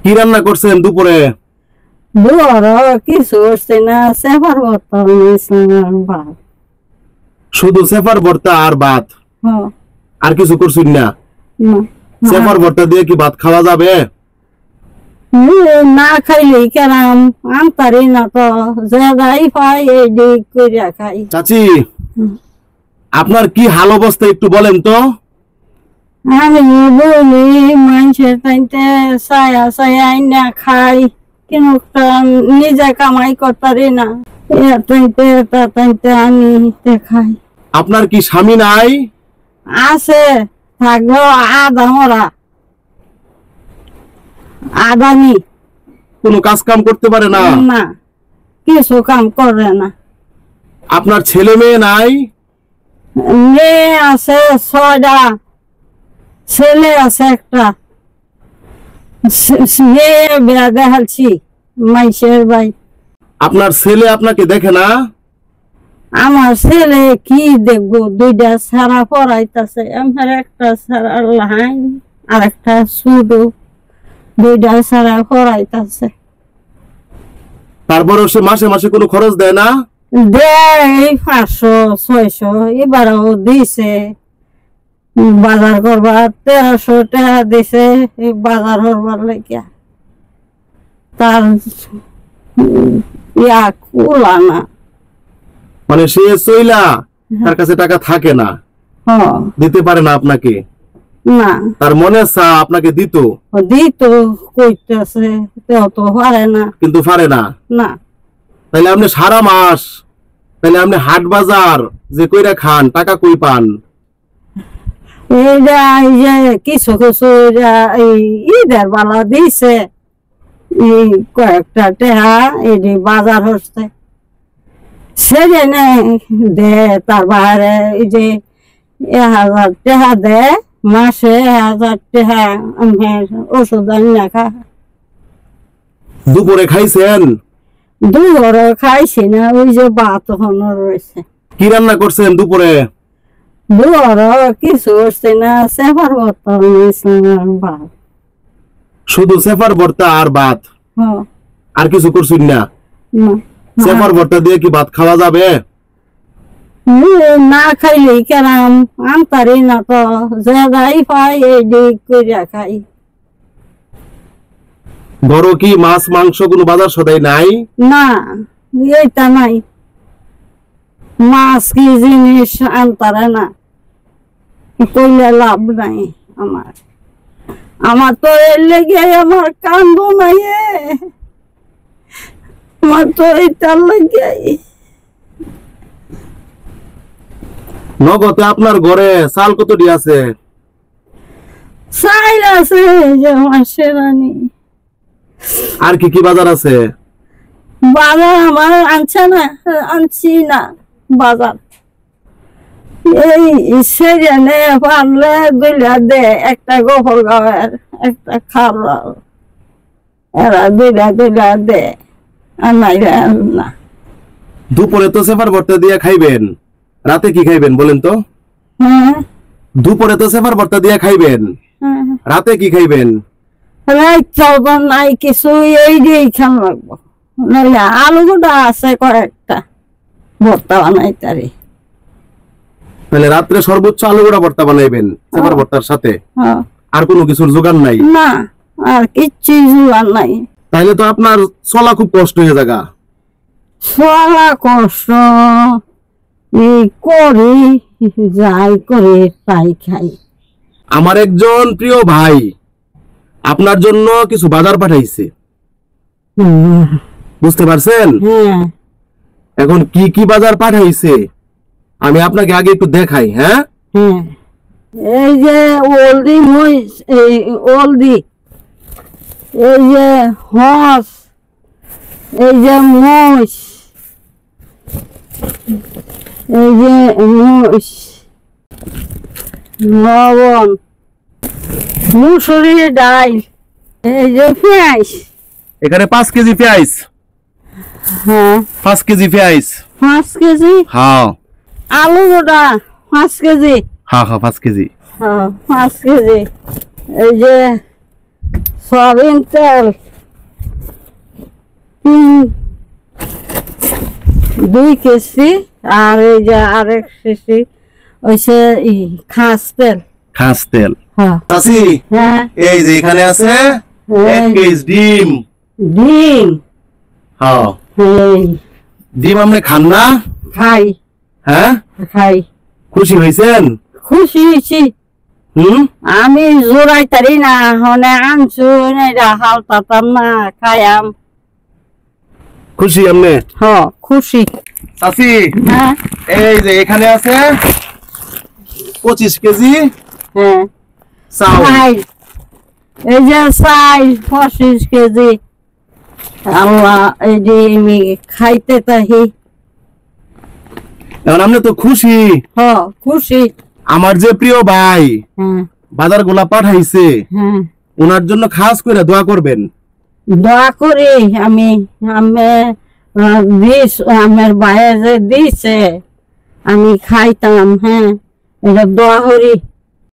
কি রান্না করছেন দুপুরে? বড় কিছু হচ্ছে না, সেবার ভর্তা বানিয়েছিলাম ভাত। শুধু সেফার ভর্তা আর ভাত? আর কিছু করছেন না? সেফার ভর্তা দিয়ে কি ভাত খাওয়া যাবে? না খাইলে কেরাম আনতারি না তো, যাই পাই এই দিক করিয়া খাই। চাচি, আপনার কি হাল অবস্থা একটু বলেন তো? আমি বলি মানুষের তাইতে ছায়া ছায়া না খাই, কিন্তু নিজে কামাই করতারি না, তাইতে আমি খাই। আপনার কি স্বামী নাই? আছে, থাকবো আধা মরা আদানি। কোনো কাজ কাম করতে পারে না? না, কিছু কাম করে না। আপনার ছেলে মেয়ে নাই? মেয়ে আছে 6টা, ছেলে আছে একটা। মেয়ে বিয়া দেখাচ্ছি মাইসের ভাই। আপনার ছেলে আপনাকে দেখে না? আমার ছেলে কি দেখবো, 2টা ছাড়া পড়াইতেছে, আমার একটা ছাড়া লাইন আর একটা শুধু, 2টা ছাড়া পড়াইতেছে। তারপরে সে মাসে মাসে কোনো খরচ দেয় না? দেয় 500-600, এবারও দিছে। বাজার করবার 1300 টাকা দিছে বাজার করবার লাগিয়া, তার কুলা না। মানে সে চইলা তার কাছে টাকা থাকে না, দিতে পারে না আপনাকে? না, তার মনে চা আপনাকে দিত কইতেছে তো পারে না, কিন্তু পারে না। না, তাইলে আপনি সারা মাস, তাইলে আপনি হাট বাজার যে কইরা খান, টাকা কই পান? এইটা এই যে কিছু কিছু ঈদের বেলা দিছে কয়েকটা টাকা, এই বাজার হচ্ছে সেরে দে। তার বাইরে এই যে 1000 টাকা দে মাসে, 1000 টাকা ওষুধ আনিয়া খা। দুপুরে খাইছেন? দুপুরে খাইছি না, ওই যে ভাত হনো রয়েছে। কি রান্না করছেন দুপুরে? দুপুরে কিছু হচ্ছে না, সেবার ভর্তা বানিয়েছিলাম ভাত। শুধু সেফার ভর্তা আর ভাত? আর কিছু করছেন না? সেফার ভর্তা দিয়ে কি ভাত খাওয়া যাবে? না খাইলে কেরাম আনতারি না তো, যাই পাই এই দিক করিয়া খাই। বড় কি মাছ মাংস কোনো বাজার সদাই নাই? না, এইটা নাই। মাছ কি জিনিস আনতারে না, কইলে লাভ নাই। আমার তো এর লেগে আমার কান্দ নাই, আমার তো এইটার লেগে। নগদে আপনার ঘরে চাল কতটি আছে? চাইল আছে যে মাসের রানী। আর কি কি বাজার আছে? বাজার আমার আনছি না বাজার। এই সেজনে পারলে 2টা দে, একটা গোহর গাঁয়ের একটা খারাপ, এরা 2টা দে, আর নাইলে না। দুপুরে তো সেফার ভর্তা দিয়ে খাইবেন, রাতে কি খাইবেন বলেন তো? দুপুরে তো সেফার ভর্তা দিয়ে খাইবেন, রাতে কি খাইবেন? নাই কিছু, এই দিয়েই খান লাগবো, নাইলে আলু গোটা আছে কয়েকটা, ভর্তা বানাইতারি। তাহলে রাত্রে সর্বোচ্চ আলু গোড়া ভর্তা বানাইবেন সেফার ভর্তার সাথে? আর কোনো কিছুর জোগাড় নাই? না, আর কিচ্ছু জোগাড় নাই। তাহলে তো আপনার চলা খুব কষ্ট হয়ে যাগা। চলা কষ্ট করি, যাই করে তাই খাই। আমার একজন প্রিয় ভাই আপনার জন্য কিছু বাজার পাঠাইছে, বুঝতে পারছেন? এখন কি কি বাজার পাঠাইছে আমি আপনাকে আগে একটু দেখাই। হ্যাঁ, এই যে ওলদি মহিষ, এই ওলদি, এই যে হাঁস, এই যে মহিষ, এই যে মহিষ, লবণ, মুসুরি ডাল, এই যে পেঁয়াজ। এখানে 5 কেজি পেঁয়াজ। 5 কেজি পেঁয়াজ। 5 কেজি? হ্যাঁ। আলু গোটা 5 কেজি? হ্যাঁ 5 কেজি। 5 কেজি। এই যে সয়াবিন তেল 2 কেজি, আর এই যে আরেক শিশি ওইসে খাস তেল। খাস তেল। হ্যাঁ চাচি, হ্যাঁ এই যে এখানে আছে 1 কেজি ডিম। ডিম। হ্যাঁ, এই ডিম আপনি খান না? খাই। হ্যাঁ, খাই। খুশি হয়েছেন? খুশি হয়েছি। আমি জোড়াই তারি না, হনে আনছু হাল পাতাম না, খায়াম। খুশি আপনি? খুশি। চাচি, হ্যাঁ এই যে এখানে আছে 25 কেজি হ্যাঁ চাউল। চাই। এই যে চাই 25 কেজি। আল্লাহ, এই যে আমি খাইতে তাহি। এখন আপনি তো খুশি? খুশি। আমার যে প্রিয় ভাই হ্যাঁ বাজার গুলা পাঠাইছে, হ্যাঁ, ওনার জন্য খাস করে দোয়া করবেন। দোয়া করি আমি। আমার ভাইয়ে যে দিছে আমি খাইতাম। হ্যাঁ, এটা দোয়া করি।